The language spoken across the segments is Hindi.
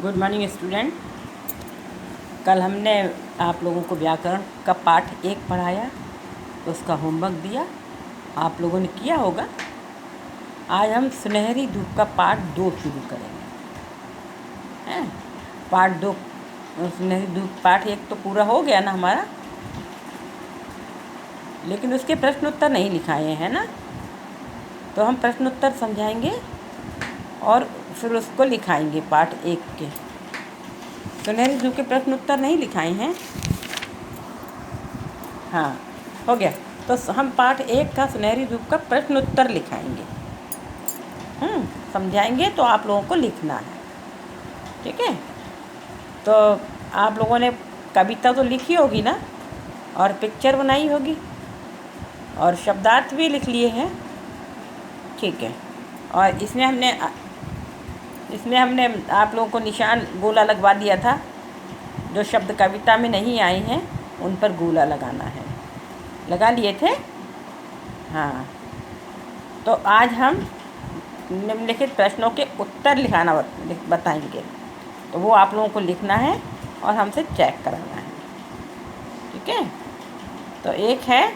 Good morning student. कल हमने आप लोगों को व्याकरण का पाठ 1 पढ़ाया, तो उसका होमवर्क दिया, आप लोगों ने किया होगा। आज हम सुनहरी धूप का पाठ 2 शुरू करेंगे। हैं, पाठ 2 सुनहरी धूप पाठ 1 तो पूरा हो गया ना हमारा, लेकिन उसके प्रश्न उत्तर नहीं लिखाए हैं ना, तो हम प्रश्न उत्तर समझाएंगे और फिर उसको लिखाएंगे। पाठ 1 के सुनहरी धूप के प्रश्न उत्तर नहीं लिखाए हैं। हाँ, हो गया। तो हम पाठ 1 का सुनहरी धूप का प्रश्न उत्तर लिखाएंगे, समझाएंगे, तो आप लोगों को लिखना है, ठीक है। तो आप लोगों ने कविता तो लिखी होगी ना, और पिक्चर बनाई होगी, और शब्दार्थ भी लिख लिए हैं, ठीक है। और इसमें हमने आप लोगों को निशान गोला लगवा दिया था। जो शब्द कविता में नहीं आए हैं उन पर गोला लगाना है। लगा लिए थे? हाँ। तो आज हम निम्नलिखित प्रश्नों के उत्तर लिखाना बताएंगे, तो वो आप लोगों को लिखना है और हमसे चेक कराना है, ठीक है। तो एक है,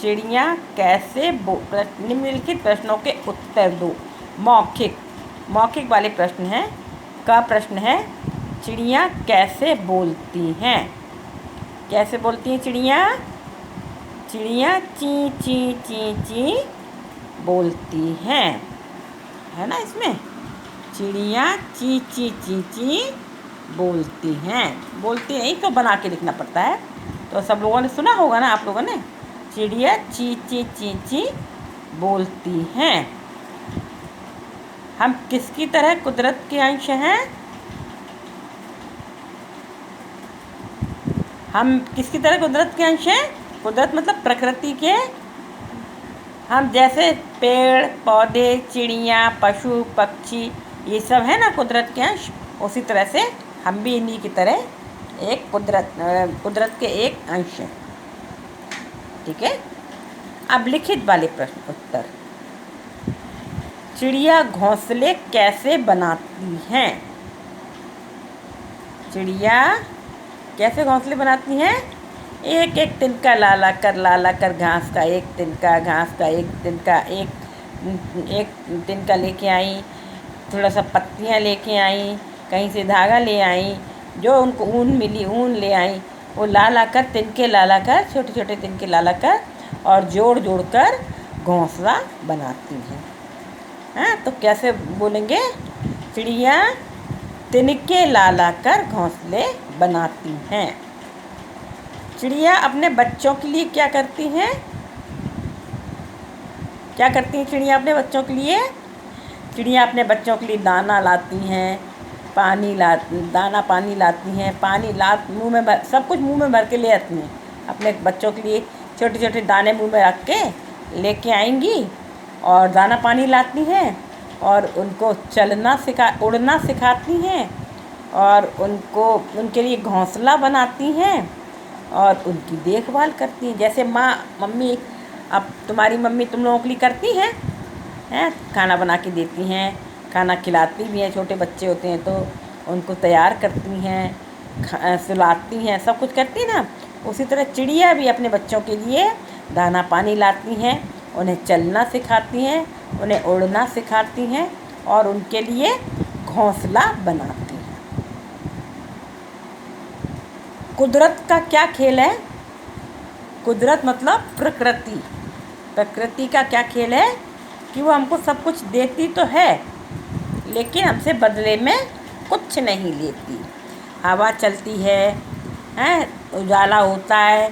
चिड़िया कैसे निम्नलिखित प्रश्नों के उत्तर दो। मौखिक वाले प्रश्न हैं। का प्रश्न है, चिड़िया कैसे बोलती हैं? कैसे बोलती हैं चिड़िया? चिड़िया ची ची ची ची बोलती हैं, है ना। इसमें चिड़िया ची ची ची ची बोलती हैं। बोलती नहीं तो बना के लिखना पड़ता है। तो सब लोगों ने सुना होगा ना, आप लोगों ने, चिड़िया ची ची ची ची बोलती हैं। हम किसकी तरह कुदरत के अंश हैं? हम किसकी तरह कुदरत के अंश हैं? कुदरत मतलब प्रकृति के। हम जैसे पेड़ पौधे, चिड़िया, पशु पक्षी, ये सब है ना कुदरत के अंश, उसी तरह से हम भी इन्हीं की तरह एक कुदरत के एक अंश हैं, ठीक है। अब लिखित वाले प्रश्न उत्तर। चिड़िया घोंसले कैसे बनाती हैं? चिड़िया कैसे घोंसले बनाती हैं? एक एक तिनका ला कर घास का एक तिनका, घास का एक तिनका, एक तिनका लेके आई, थोड़ा सा पत्तियाँ लेके आई, कहीं से धागा ले आई, जो उनको ऊन मिली ऊन ले आई, वो ला कर तिनके ला कर, छोटे छोटे तिनके ला कर और जोड़ कर घोंसला बनाती हैं। हाँ, तो कैसे बोलेंगे? चिड़िया तिनके ला कर घोंसले बनाती हैं। चिड़िया अपने बच्चों के लिए क्या करती हैं? क्या करती हैं चिड़िया अपने बच्चों के लिए? चिड़िया अपने बच्चों के लिए दाना लाती हैं, दाना पानी लाती हैं, मुँह में भर, सब कुछ मुँह में भर के ले आती हैं। अपने बच्चों के लिए छोटे छोटे दाने मुँह में रख के लेके आएंगी और दाना पानी लाती हैं, और उनको उड़ना सिखाती हैं, और उनके लिए घोंसला बनाती हैं, और उनकी देखभाल करती हैं। जैसे मम्मी, अब तुम्हारी मम्मी तुम लोगों के लिए करती हैं, खाना बना के देती हैं, खाना खिलाती भी हैं। छोटे बच्चे होते हैं तो उनको तैयार करती हैं, सुलाती हैं, सब कुछ करती हैं ना। उसी तरह चिड़िया भी अपने बच्चों के लिए दाना पानी लाती हैं, उन्हें चलना सिखाती हैं, उन्हें उड़ना सिखाती हैं, और उनके लिए घोंसला बनाती हैं। कुदरत का क्या खेल है? कुदरत मतलब प्रकृति का क्या खेल है कि वो हमको सब कुछ देती तो है, लेकिन हमसे बदले में कुछ नहीं लेती। हवा चलती है, उजाला होता है,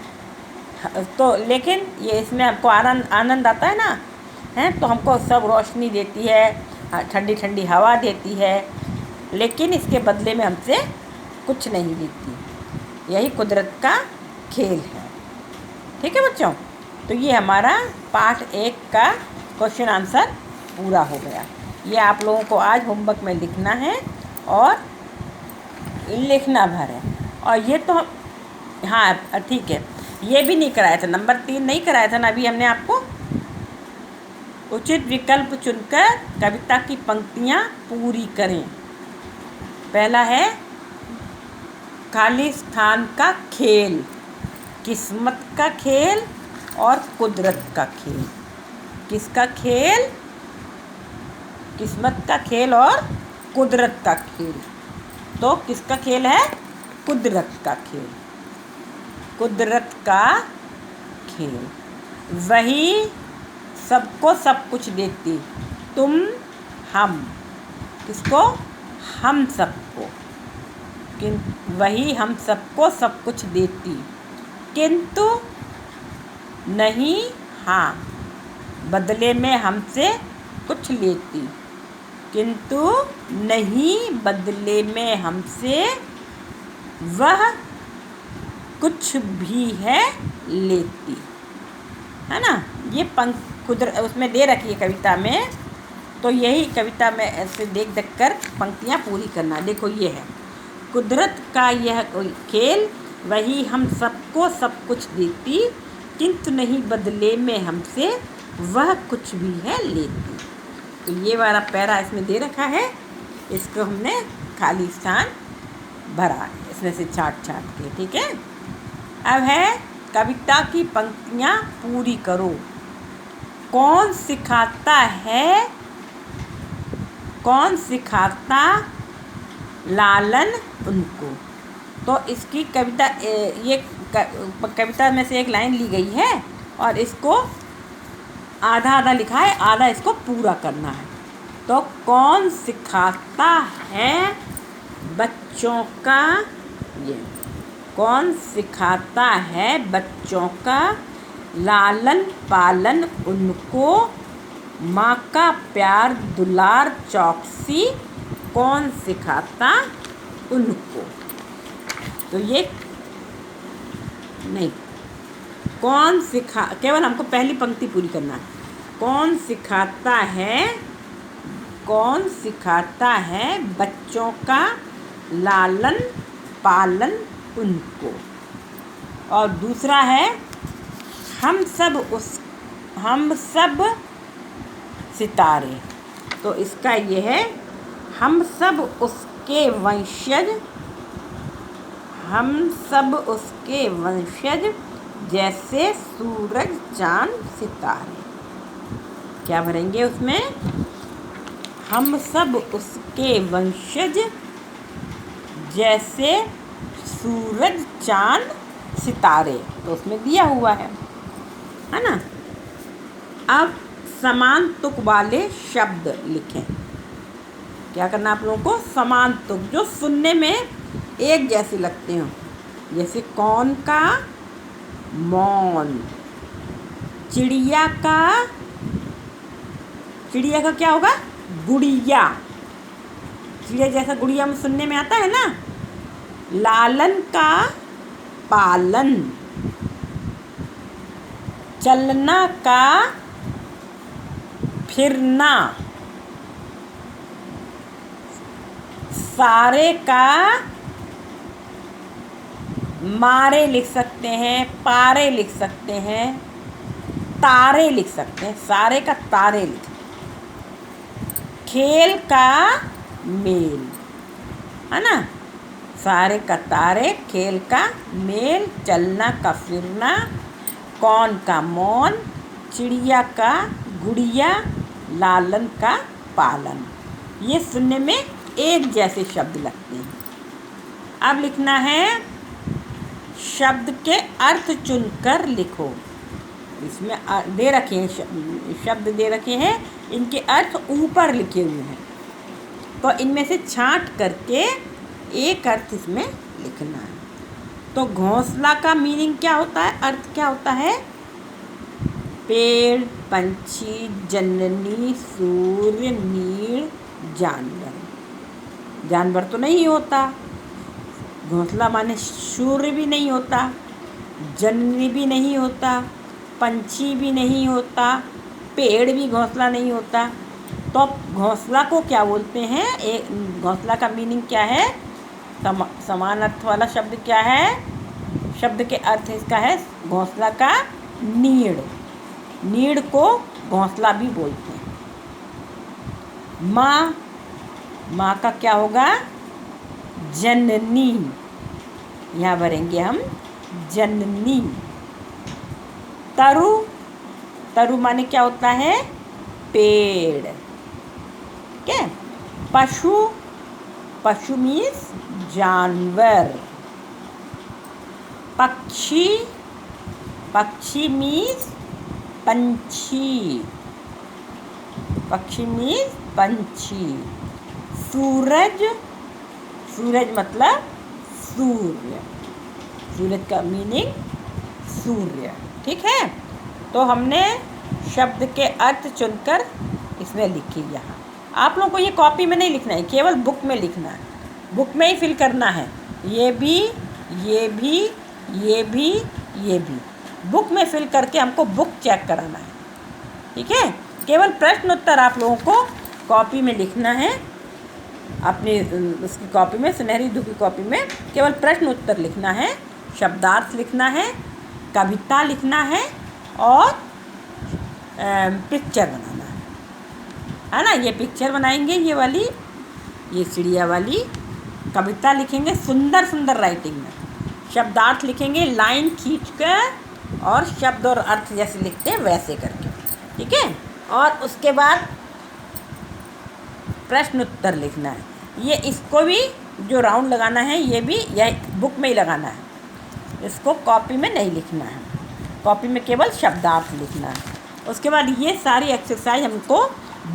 तो लेकिन ये इसमें हमको आनंद आता है ना, तो हमको सब रोशनी देती है, ठंडी ठंडी हवा देती है, लेकिन इसके बदले में हमसे कुछ नहीं लेती। यही कुदरत का खेल है, ठीक है बच्चों। तो ये हमारा पाठ 1 का क्वेश्चन आंसर पूरा हो गया। ये आप लोगों को आज होमवर्क में लिखना है और लिखना भर है। और ये तो हाँ ठीक है, ये भी नहीं कराया था, नंबर 3 नहीं कराया था ना अभी हमने आपको। उचित विकल्प चुनकर कविता की पंक्तियाँ पूरी करें। पहला है खालिस्तान का खेल, किस्मत का खेल और कुदरत का खेल। किसका खेल? किस्मत का खेल और कुदरत का खेल। तो किसका खेल है? कुदरत का खेल। कुदरत का खेल। वही सबको सब कुछ देती, तुम हम। किसको? हम सबको। वही हम सबको सब कुछ देती, किंतु नहीं हाँ बदले में हमसे कुछ लेती। किंतु नहीं बदले में हमसे वह कुछ भी है लेती। है ना? ये उसमें दे रखी है कविता में, तो यही कविता में ऐसे देख कर पंक्तियाँ पूरी करना। देखो ये है, कुदरत का यह खेल, वही हम सबको सब कुछ देती, किंतु नहीं बदले में हमसे वह कुछ भी है लेती। तो ये वाला पैरा इसमें दे रखा है, इसको हमने खाली स्थान भरा इसमें से छाट के। ठीक है। अब है कविता की पंक्तियाँ पूरी करो। कौन सिखाता है, कौन सिखाता लालन उनको। तो इसकी कविता, ये कविता में से एक लाइन ली गई है और इसको आधा आधा लिखा है, आधा इसको पूरा करना है। तो कौन सिखाता है बच्चों का, ये कौन सिखाता है बच्चों का लालन पालन उनको, माँ का प्यार दुलार चौकसी, कौन सिखाता उनको। तो ये नहीं, कौन सिखा, केवल हमको पहली पंक्ति पूरी करना है। कौन सिखाता है, कौन सिखाता है बच्चों का लालन पालन उनको। और दूसरा है हम सब सितारे। तो इसका ये है, हम सब उसके वंशज, हम सब उसके वंशज, जैसे सूरज चांद सितारे। क्या भरेंगे उसमें? हम सब उसके वंशज, जैसे सूरज चांद सितारे। तो उसमें दिया हुआ है ना। अब समान तुक वाले शब्द लिखें। क्या करना आप लोगों को? समान तुक, जो सुनने में एक जैसे लगते हो। जैसे कौन का मौन, चिड़िया का, चिड़िया का क्या होगा? गुड़िया। चिड़िया जैसा गुड़िया में सुनने में आता है ना। लालन का पालन, चलना का फिरना, सारे का मारे लिख सकते हैं, पारे लिख सकते हैं, तारे लिख सकते हैं, सारे का तारे लिख। खेल का मेल, है ना। सारे का तारे, खेल का मेल, चलना का फिरना, कौन का मौन, चिड़िया का गुड़िया, लालन का पालन। ये सुनने में एक जैसे शब्द लगते हैं। अब लिखना है, शब्द के अर्थ चुनकर लिखो। इसमें दे रखे हैं शब्द दे रखे हैं, इनके अर्थ ऊपर लिखे हुए हैं। तो इनमें से छांट करके एक अर्थ इसमें लिखना है। तो घोंसला का मीनिंग क्या होता है, अर्थ क्या होता है? पेड़, पंछी, जननी, सूर्य, नीड़, जानवर। जानवर तो नहीं होता, घोंसला माने सूर्य भी नहीं होता, जननी भी नहीं होता, पंछी भी नहीं होता, पेड़ भी घोंसला नहीं होता। तो घोंसला को क्या बोलते हैं? एक घोंसला का मीनिंग क्या है? समान अर्थ वाला शब्द क्या है? शब्द के अर्थ इसका है घोंसला का नीड़। नीड़ को घोंसला भी बोलते हैं। माँ, माँ का क्या होगा? जननी, यहाँ भरेंगे हम जननी। तरु, तरु माने क्या होता है? पेड़। ठीक है। पशु, पशु मीन्स जानवर। पक्षी, पक्षी मीन्स पंछी, पक्षी मीन्स पंछी। सूरज, सूरज मतलब सूर्य, सूरज का मीनिंग सूर्य। ठीक है। तो हमने शब्द के अर्थ चुनकर इसमें लिखी। यहाँ आप लोगों को ये कॉपी में नहीं लिखना है, केवल बुक में लिखना है, बुक में ही फिल करना है। ये भी, ये भी, ये भी, ये भी बुक में फिल करके हमको बुक चेक कराना है। ठीक है। केवल प्रश्न उत्तर आप लोगों को कॉपी में लिखना है, अपनी उसकी कॉपी में, सुनहरी धूप की कॉपी में केवल प्रश्न उत्तर लिखना है, शब्दार्थ लिखना है, कविता लिखना है और पिक्चर बनाना है ना। ये पिक्चर बनाएंगे, ये वाली, ये चिड़िया वाली। कविता लिखेंगे सुंदर सुंदर राइटिंग में, शब्दार्थ लिखेंगे लाइन खींचकर और शब्द और अर्थ जैसे लिखते हैं वैसे करके। ठीक है। और उसके बाद प्रश्न उत्तर लिखना है। ये इसको भी जो राउंड लगाना है ये भी यह बुक में ही लगाना है, इसको कॉपी में नहीं लिखना है, कॉपी में केवल शब्दार्थ लिखना है। उसके बाद ये सारी एक्सरसाइज हमको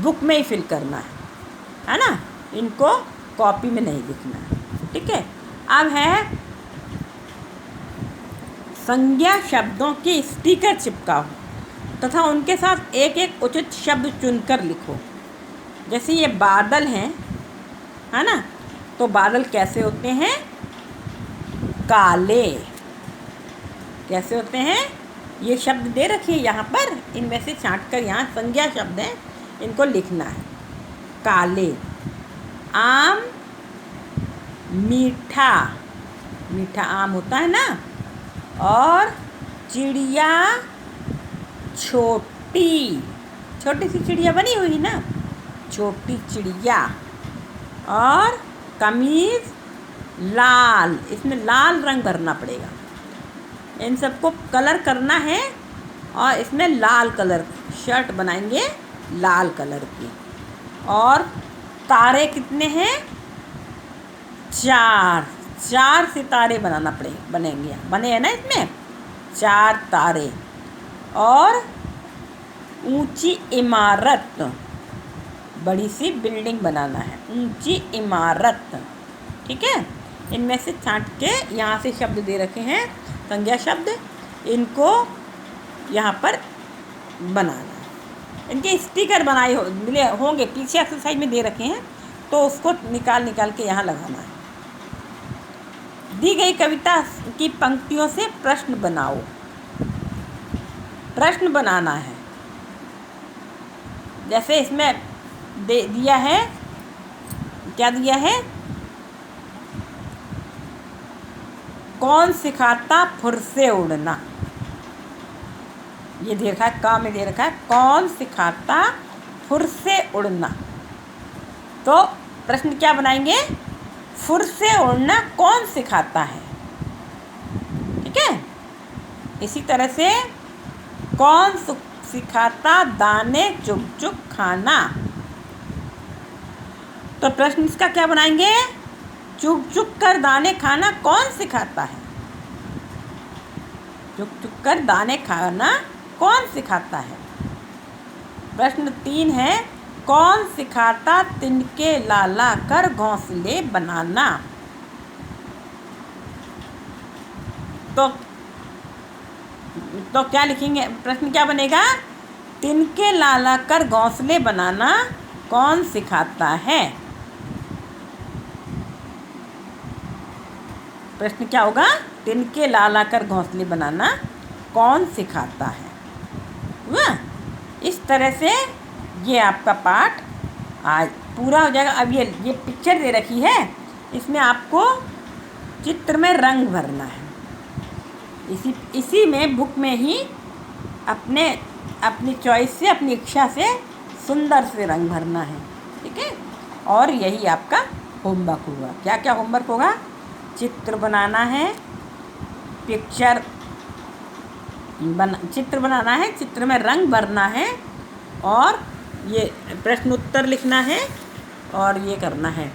बुक में ही फिल करना है ना, इनको कॉपी में नहीं लिखना है। ठीक है। अब है संज्ञा शब्दों के स्टिकर चिपकाओ तथा उनके साथ एक एक उचित शब्द चुनकर लिखो। जैसे ये बादल हैं, है ना, तो बादल कैसे होते हैं? काले। कैसे होते हैं? ये शब्द दे रखिए यहाँ पर, इनमें से छांट कर यहाँ संज्ञा शब्द हैं, इनको लिखना है। काले। आम मीठा, मीठा आम होता है ना। और चिड़िया छोटी, छोटी सी चिड़िया बनी हुई ना, छोटी चिड़िया। और कमीज लाल, इसमें लाल रंग भरना पड़ेगा, इन सबको कलर करना है और इसमें लाल कलर शर्ट बनाएंगे लाल कलर की। और तारे कितने हैं? 4, 4 सितारे बनाना पड़ेगा, बनेंगे, बने हैं ना इसमें 4 तारे। और ऊंची इमारत, बड़ी सी बिल्डिंग बनाना है, ऊंची इमारत। ठीक है। इनमें से छांट के यहाँ से शब्द दे रखे हैं, संज्ञा शब्द, इनको यहाँ पर बनाना है। इनके स्टिकर बनाए मिले होंगे, पीछे एक्सरसाइज में दे रखे हैं, तो उसको निकाल निकाल के यहाँ लगाना है। दी गई कविता की पंक्तियों से प्रश्न बनाओ। प्रश्न बनाना है। जैसे इसमें दिया है, क्या दिया है? कौन सिखाता फुर से उड़ना, ये दे रखा है, का में दे रखा है कौन सिखाता फुर से उड़ना। तो प्रश्न क्या बनाएंगे? फुर से उड़ना कौन सिखाता है। ठीक है। इसी तरह से कौन सिखाता दाने चुग चुग खाना। तो प्रश्न इसका क्या बनाएंगे? चुग चुग कर दाने खाना कौन सिखाता है। चुग चुग कर दाने खाना कौन सिखाता है। प्रश्न 3 है, कौन सिखाता तिनके लाला कर घोंसले बनाना। तो क्या लिखेंगे? प्रश्न क्या बनेगा? तिनके लाला कर घोंसले बनाना कौन सिखाता है। प्रश्न क्या होगा? तिनके लाला कर घोंसले बनाना कौन सिखाता है। हुआ? इस तरह से ये आपका पाठ आज पूरा हो जाएगा। अब ये पिक्चर दे रखी है, इसमें आपको चित्र में रंग भरना है। इसी में बुक में ही अपनी चॉइस से, अपनी इच्छा से सुंदर से रंग भरना है। ठीक है। और यही आपका होमवर्क होगा। क्या क्या होमवर्क होगा? चित्र बनाना है, चित्र बनाना है, चित्र में रंग भरना है, और ये प्रश्न उत्तर लिखना है, और ये करना है,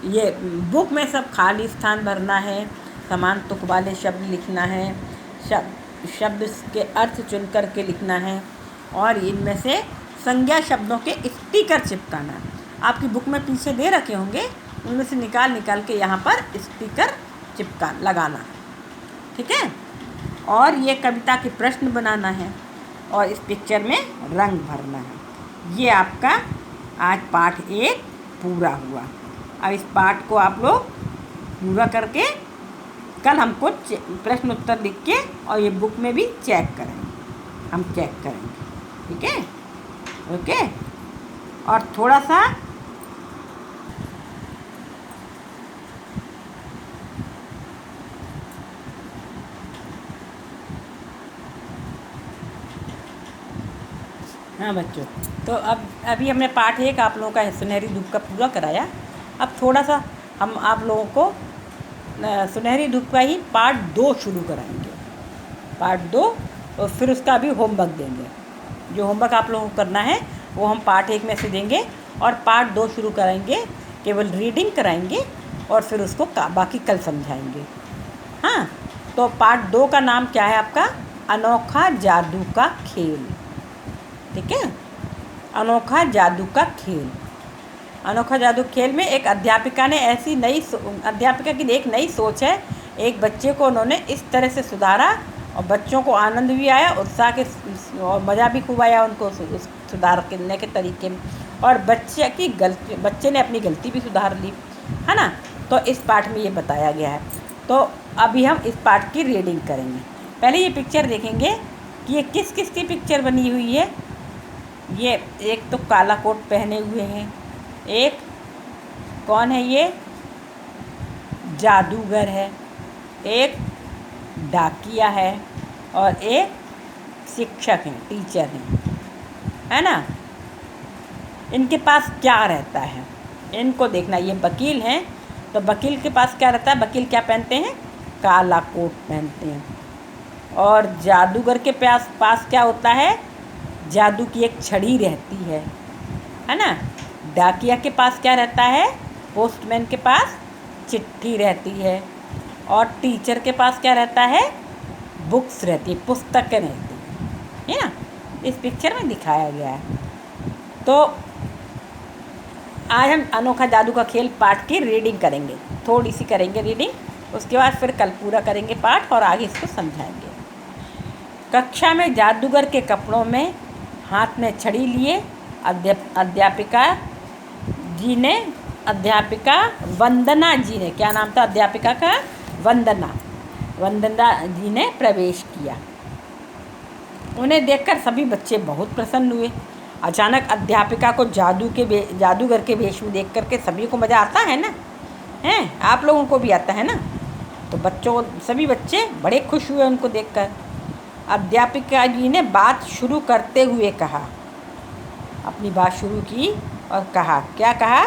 ये बुक में सब खाली स्थान भरना है, समान तुक वाले शब्द लिखना है, शब्द के अर्थ चुन कर के लिखना है, और इनमें से संज्ञा शब्दों के स्टिकर चिपकाना है। आपकी बुक में पीछे दे रखे होंगे, उनमें से निकाल के यहाँ पर स्टिकर लगाना, ठीक है। और ये कविता के प्रश्न बनाना है, और इस पिक्चर में रंग भरना है। ये आपका आज पाठ 1 पूरा हुआ। अब इस पाठ को आप लोग पूरा करके कल हमको प्रश्न उत्तर लिख के और ये बुक में भी चेक करेंगे, हम चेक करेंगे, ठीक है, ओके। और थोड़ा सा हाँ बच्चों, तो अभी हमने पाठ 1 आप लोगों का सुनहरी धूप का पूरा कराया। अब थोड़ा सा हम आप लोगों को सुनहरी धूप का ही पार्ट 2 शुरू कराएंगे, पार्ट 2, और फिर उसका भी होमवर्क देंगे। जो होमवर्क आप लोगों को करना है वो हम पार्ट 1 में से देंगे, और पार्ट 2 शुरू कराएंगे, केवल रीडिंग कराएंगे, और फिर उसको बाकी कल समझाएंगे। हाँ, तो पार्ट 2 का नाम क्या है आपका? अनोखा जादू का खेल, ठीक है, अनोखा जादू का खेल। अनोखा जादू खेल में एक अध्यापिका ने अध्यापिका की एक नई सोच है। एक बच्चे को उन्होंने इस तरह से सुधारा, और बच्चों को आनंद भी आया, उत्साह के और मज़ा भी खूब आया उनको सुधार करने के तरीके में, और बच्चे ने अपनी गलती भी सुधार ली, है ना। तो इस पाठ में ये बताया गया है। तो अभी हम इस पाठ की रीडिंग करेंगे। पहले ये पिक्चर देखेंगे कि ये किस किस की पिक्चर बनी हुई है। ये एक तो काला कोट पहने हुए हैं, एक कौन है, ये जादूगर है, एक डाकिया है, और एक शिक्षक हैं, टीचर हैं, है ना। इनके पास क्या रहता है, इनको देखना। ये वकील हैं, तो वकील के पास क्या रहता है? वकील क्या पहनते हैं? काला कोट पहनते हैं। और जादूगर के पास क्या होता है? जादू की एक छड़ी रहती है ना। डाकिया के पास क्या रहता है? पोस्टमैन के पास चिट्ठी रहती है। और टीचर के पास क्या रहता है? बुक्स रहती है, पुस्तकें रहती है ना। इस पिक्चर में दिखाया गया है। तो आज हम अनोखा जादू का खेल पाठ की रीडिंग करेंगे, थोड़ी सी करेंगे रीडिंग, उसके बाद फिर कल पूरा करेंगे पाठ और आगे इसको समझाएंगे। कक्षा में जादूगर के कपड़ों में हाथ में छड़ी लिए अध्यापिका वंदना जी ने, क्या नाम था अध्यापिका का? वंदना जी ने प्रवेश किया। उन्हें देखकर सभी बच्चे बहुत प्रसन्न हुए। अचानक अध्यापिका को जादूगर के वेश में देख करके सभी को मज़ा आता है ना, हैं? आप लोगों को भी आता है ना। तो सभी बच्चे बड़े खुश हुए उनको देखकर। अध्यापिका जी ने बात शुरू करते हुए कहा, अपनी बात शुरू की और कहा, क्या कहा?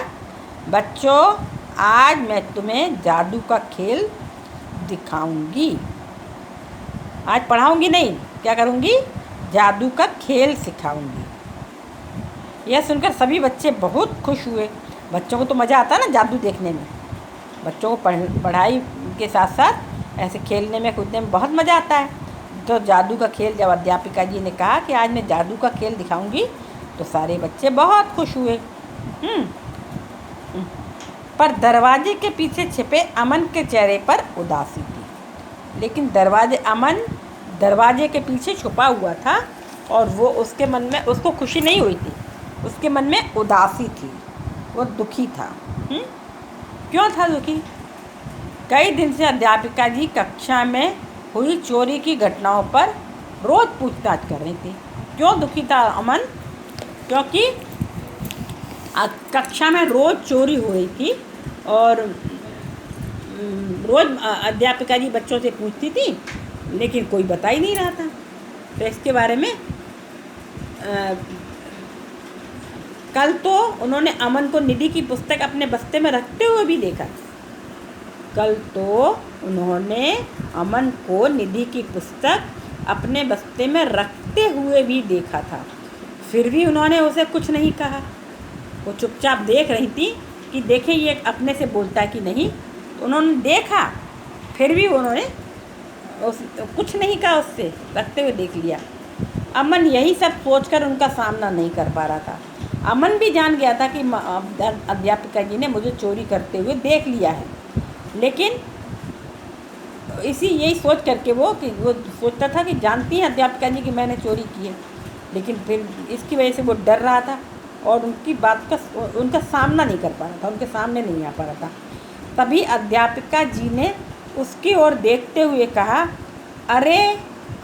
बच्चों, आज मैं तुम्हें जादू का खेल दिखाऊंगी। आज पढ़ाऊंगी नहीं, क्या करूंगी? जादू का खेल सिखाऊंगी। यह सुनकर सभी बच्चे बहुत खुश हुए। बच्चों को तो मज़ा आता है ना जादू देखने में। बच्चों को पढ़ाई के साथ साथ ऐसे खेलने में कूदने में बहुत मज़ा आता है। तो जादू का खेल जब अध्यापिका जी ने कहा कि आज मैं जादू का खेल दिखाऊंगी, तो सारे बच्चे बहुत खुश हुए। पर दरवाजे के पीछे छिपे अमन के चेहरे पर उदासी थी। लेकिन दरवाजे के पीछे छुपा हुआ था, और वो उसके मन में, उसको खुशी नहीं हुई थी, उसके मन में उदासी थी, वो दुखी था। क्यों था दुखी? कई दिन से अध्यापिका जी कक्षा में हुई चोरी की घटनाओं पर रोज़ पूछताछ कर रही थी। क्यों दुखी था अमन? क्योंकि कक्षा में रोज़ चोरी हो रही थी, और रोज़ अध्यापिका जी बच्चों से पूछती थी, लेकिन कोई बता ही नहीं रहा था। तो इसके बारे में कल तो उन्होंने अमन को निधि की पुस्तक अपने बस्ते में रखते हुए भी देखा। कल तो उन्होंने अमन को निधि की पुस्तक अपने बस्ते में रखते हुए भी देखा था, फिर भी उन्होंने उसे कुछ नहीं कहा। वो चुपचाप देख रही थी कि देखें ये अपने से बोलता है कि नहीं। उन्होंने देखा, फिर भी उन्होंने कुछ नहीं कहा, उससे रखते हुए देख लिया। अमन यही सब सोचकर उनका सामना नहीं कर पा रहा था। अमन भी जान गया था कि अध्यापिका जी ने मुझे चोरी करते हुए देख लिया है, लेकिन यही सोच करके वो सोचता था कि जानती हैं अध्यापिका जी कि मैंने चोरी की है, लेकिन फिर इसकी वजह से वो डर रहा था और उनकी बात का उनका सामना नहीं कर पा रहा था, उनके सामने नहीं आ पा रहा था। तभी अध्यापिका जी ने उसकी ओर देखते हुए कहा, अरे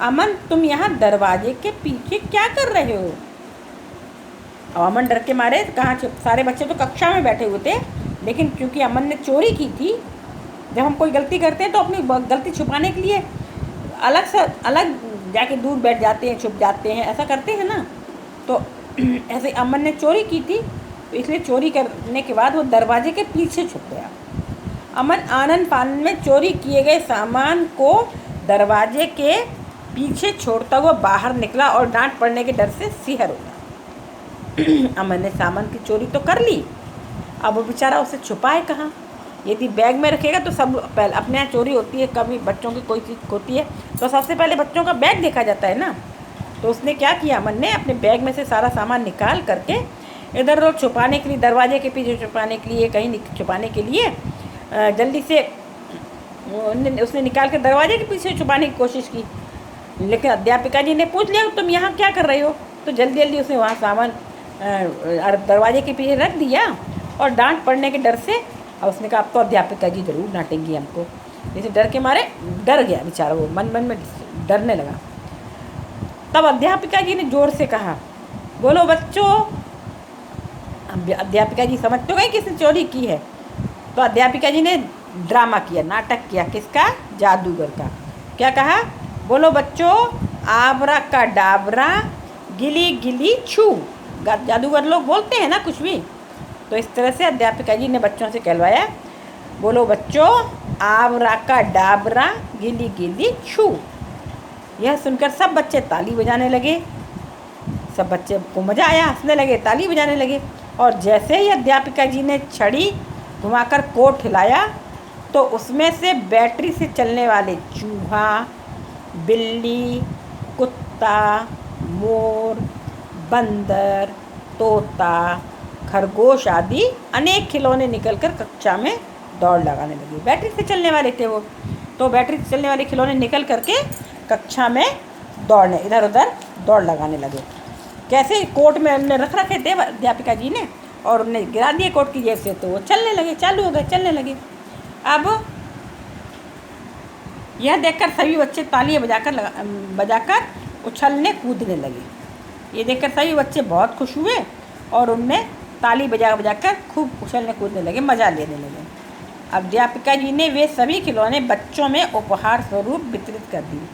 अमन, तुम यहाँ दरवाजे के पीछे क्या कर रहे हो? अब अमन डर के मारे कहाँ, सारे बच्चे तो कक्षा में बैठे हुए थे, लेकिन क्योंकि अमन ने चोरी की थी, जब हम कोई गलती करते हैं तो अपनी गलती छुपाने के लिए अलग जाके दूर बैठ जाते हैं, छुप जाते हैं, ऐसा करते हैं ना। तो ऐसे अमन ने चोरी की थी, तो इसलिए चोरी करने के बाद वो दरवाजे के पीछे छुप गया। अमन आनन फानन में चोरी किए गए सामान को दरवाजे के पीछे छोड़ता हुआ बाहर निकला और डांट पड़ने के डर से सिहर हो गया। अमन ने सामान की चोरी तो कर ली, अब वो बेचारा उसे छुपाए कहाँ? यदि बैग में रखेगा तो सब पहले अपने यहाँ चोरी होती है, कभी बच्चों की कोई चीज़ होती है तो सबसे पहले बच्चों का बैग देखा जाता है ना। तो उसने क्या किया, अमन ने अपने बैग में से सारा सामान निकाल करके इधर उधर छुपाने के लिए, दरवाजे के पीछे छुपाने के लिए, कहीं छुपाने के लिए जल्दी से उसने निकाल कर दरवाजे के पीछे छुपाने की कोशिश की। लेकिन अध्यापिका जी ने पूछ लिया, तुम यहाँ क्या कर रहे हो? तो जल्दी जल्दी उसने वहाँ सामान दरवाजे के पीछे रख दिया और डांट पड़ने के डर से, और उसने कहा अब तो अध्यापिका जी ज़रूर डांटेंगी हमको। जैसे डर के मारे डर गया बेचारा, वो मन मन में डरने लगा। तब अध्यापिका जी ने ज़ोर से कहा, बोलो बच्चों। अध्यापिका जी समझ तो गई किसने चोरी की है, तो अध्यापिका जी ने ड्रामा किया, नाटक किया। किसका? जादूगर का। क्या कहा? बोलो बच्चों, आबरा का डाबरा, गिली गिली छू। जादूगर लोग बोलते हैं ना कुछ भी, तो इस तरह से अध्यापिका जी ने बच्चों से कहलवाया, बोलो बच्चों, आबरा का डाबरा, गिली गिली छू। यह सुनकर सब बच्चे ताली बजाने लगे। सब बच्चे को मज़ा आया, हंसने लगे, ताली बजाने लगे। और जैसे ही अध्यापिका जी ने छड़ी घुमाकर कोट हिलाया तो उसमें से बैटरी से चलने वाले चूहा, बिल्ली, कुत्ता, मोर, बंदर, तोता, खरगोश आदि अनेक खिलौने निकलकर कक्षा में दौड़ लगाने लगे। बैटरी से चलने वाले थे वो, तो बैटरी से चलने वाले खिलौने निकल करके कक्षा में दौड़ने, इधर उधर दौड़ लगाने लगे। कैसे? कोट में उन्होंने रख रखे थे अध्यापिका जी ने, और उन्हें गिरा दिए कोट की जेब से, तो वो चलने लगे, चालू हो गए, चलने लगे। अब यह देखकर सभी बच्चे तालियां बजाकर उछलने कूदने लगे। ये देखकर सभी बच्चे बहुत खुश हुए और उनमें ताली बजाकर खूब उछलने कूदने लगे, मज़ा लेने लगे। अध्यापिका जी ने वे सभी खिलौने बच्चों में उपहार स्वरूप वितरित कर दिए।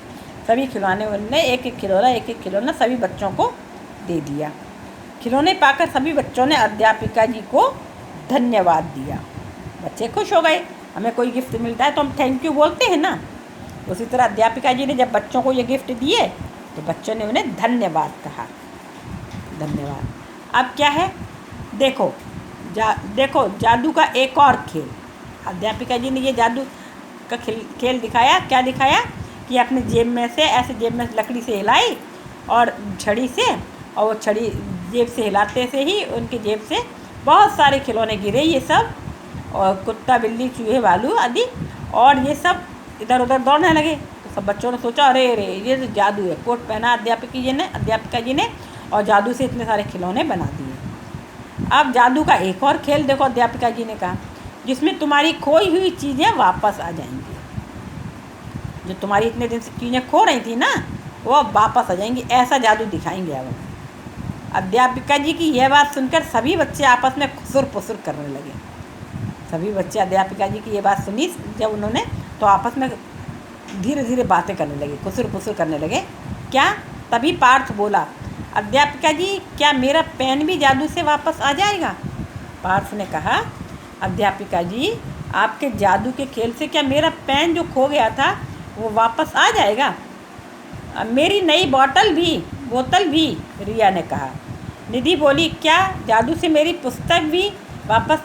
सभी खिलौने उनने एक एक खिलौना सभी बच्चों को दे दिया। खिलौने पाकर सभी बच्चों ने अध्यापिका जी को धन्यवाद दिया। बच्चे खुश हो गए, हमें कोई गिफ्ट मिलता है तो हम थैंक यू बोलते हैं ना। उसी तरह अध्यापिका जी ने जब बच्चों को ये गिफ्ट दिए तो बच्चों ने उन्हें धन्यवाद कहा। धन्यवाद। अब क्या है, देखो जादू का एक और खेल। अध्यापिका जी ने ये जादू का खेल दिखाया। क्या दिखाया कि अपने जेब में से ऐसे जेब में लकड़ी से हिलाई और छड़ी से, और वो छड़ी जेब से हिलाते से ही उनके जेब से बहुत सारे खिलौने गिरे, ये सब, और कुत्ता, बिल्ली, चूहे, भालू आदि, और ये सब इधर उधर दौड़ने लगे। तो सब बच्चों ने सोचा, अरे ये तो जादू है। कोट पहना अध्यापिका जी ने और जादू से इतने सारे खिलौने बना दिए। अब जादू का एक और खेल देखो, अध्यापिका जी ने कहा, जिसमें तुम्हारी खोई हुई चीज़ें वापस आ जाएंगी। जो तुम्हारी इतने दिन से चीज़ें खो रही थी ना, वो अब वापस आ जाएंगी। ऐसा जादू दिखाएंगे अब। अध्यापिका जी की यह बात सुनकर सभी बच्चे आपस में खुसुर पुसुर करने लगे। सभी बच्चे अध्यापिका जी की ये बात सुनी जब उन्होंने, तो आपस में धीरे धीरे बातें करने लगे, खुसुर पुसुर करने लगे। क्या? तभी पार्थ बोला, अध्यापिका जी, क्या मेरा पेन भी जादू से वापस आ जाएगा? पार्थ ने कहा, अध्यापिका जी, आपके जादू के खेल से क्या मेरा पेन जो खो गया था वो वापस आ जाएगा? मेरी नई बोतल भी, रिया ने कहा। निधि बोली, क्या जादू से मेरी पुस्तक भी वापस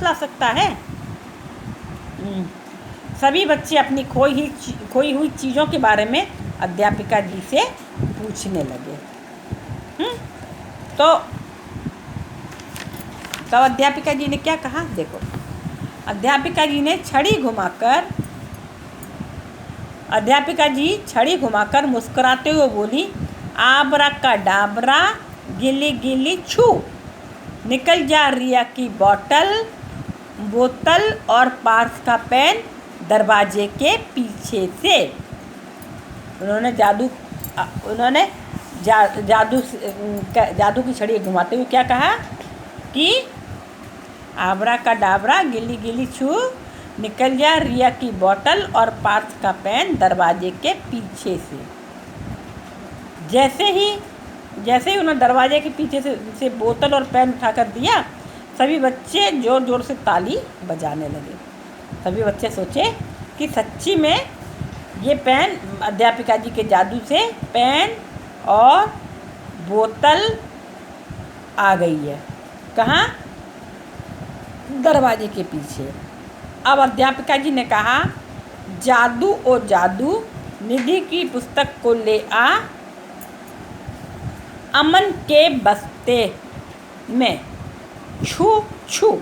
ला सकता है? सभी बच्चे अपनी खोई हुई चीज़ों के बारे में अध्यापिका जी से पूछने लगे। तो अध्यापिका जी ने क्या कहा, देखो। अध्यापिका जी छड़ी घुमाकर मुस्कुराते हुए बोली, आबरा का डाबरा, गिली गिली छू, निकल जा रिया की बोतल और पार्थ का पेन दरवाजे के पीछे से। उन्होंने जादू की छड़ी घुमाते हुए क्या कहा कि आबरा का डाबरा, गिली गिली छू, निकल जा रिया की बोतल और पार्थ का पेन दरवाजे के पीछे से। जैसे ही उन्होंने दरवाजे के पीछे से बोतल और पेन उठाकर दिया, सभी बच्चे ज़ोर ज़ोर से ताली बजाने लगे। सभी बच्चे सोचे कि सच्ची में ये पेन, अध्यापिका जी के जादू से पेन और बोतल आ गई है। कहाँ? दरवाजे के पीछे। अब अध्यापिका जी ने कहा, जादू ओ जादू, निधि की पुस्तक को ले आ, अमन के बस्ते में छू छू।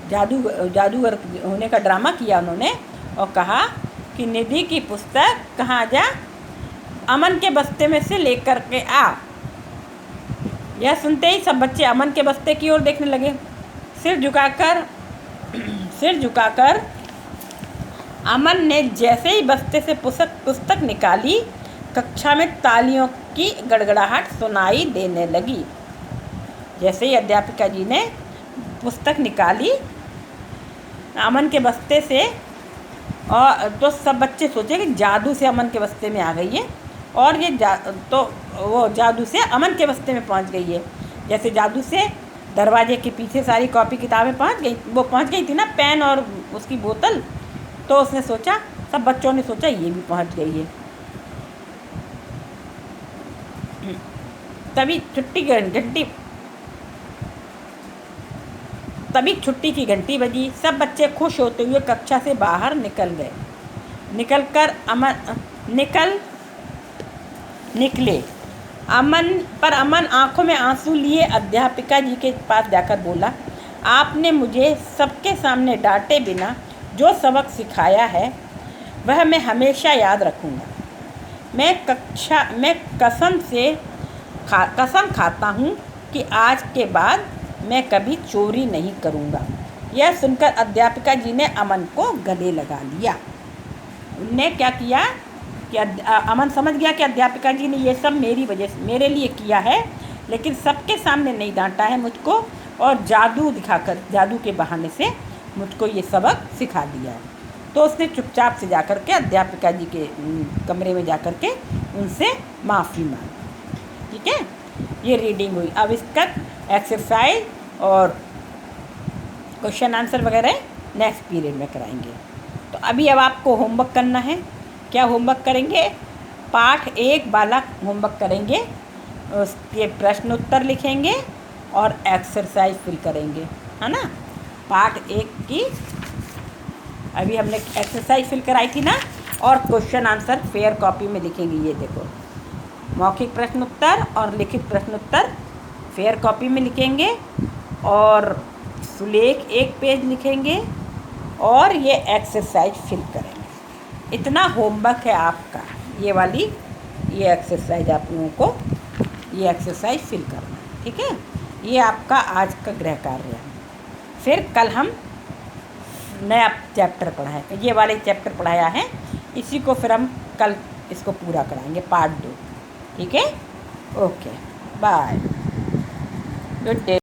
जादूगर होने का ड्रामा किया उन्होंने और कहा कि निधि की पुस्तक कहाँ जा, अमन के बस्ते में से लेकर के आ। यह सुनते ही सब बच्चे अमन के बस्ते की ओर देखने लगे। सिर झुकाकर अमन ने जैसे ही बस्ते से पुस्तक निकाली, कक्षा में तालियों की गड़गड़ाहट सुनाई देने लगी। जैसे ही अध्यापिका जी ने पुस्तक निकाली अमन के बस्ते से, और तो सब बच्चे सोचे कि जादू से अमन के बस्ते में आ गई है, और वो जादू से अमन के बस्ते में पहुंच गई है। जैसे जादू से दरवाजे के पीछे सारी कॉपी किताबें पहुंच गई थी ना, पेन और उसकी बोतल। तो उसने सोचा, सब बच्चों ने सोचा ये भी पहुंच गई है। तभी छुट्टी की घंटी बजी। सब बच्चे खुश होते हुए कक्षा से बाहर निकल गए। निकले। अमन आंखों में आंसू लिए अध्यापिका जी के पास जाकर बोला, आपने मुझे सबके सामने डांटे बिना जो सबक सिखाया है वह मैं हमेशा याद रखूँगा। मैं कसम खाता हूँ कि आज के बाद मैं कभी चोरी नहीं करूँगा। यह सुनकर अध्यापिका जी ने अमन को गले लगा लिया। उनने क्या किया कि अमन समझ गया कि अध्यापिका जी ने ये सब मेरे लिए किया है, लेकिन सबके सामने नहीं डांटा है मुझको, और जादू के बहाने से मुझको ये सबक सिखा दिया है। तो उसने चुपचाप से जाकर के अध्यापिका जी के कमरे में जाकर के उनसे माफ़ी मांगी। ठीक है, ये रीडिंग हुई। अब इसका एक्सरसाइज और क्वेश्चन आंसर वगैरह नेक्स्ट पीरियड में कराएंगे। तो अब आपको होमवर्क करना है। क्या होमवर्क करेंगे? पाठ 1 वाला होमवर्क करेंगे, उसके प्रश्न उत्तर लिखेंगे और एक्सरसाइज फिल करेंगे, है ना। पाठ 1 की अभी हमने एक्सरसाइज फिल कराई थी ना, और क्वेश्चन आंसर फेयर कॉपी में लिखेंगे। ये देखो, मौखिक प्रश्न उत्तर और लिखित प्रश्न उत्तर फेयर कॉपी में लिखेंगे, और सुलेख 1 पेज लिखेंगे, और ये एक्सरसाइज फिल करेंगे। इतना होमवर्क है आपका। ये एक्सरसाइज आप लोगों को ये एक्सरसाइज फिल करना है। ठीक है, ये आपका आज का गृह कार्य है। फिर कल हम नया चैप्टर पढ़ाएं। ये वाले चैप्टर पढ़ाया है, इसी को फिर हम कल इसको पूरा कराएंगे, पार्ट 2। ठीक है, ओके, बाय, गुड डे।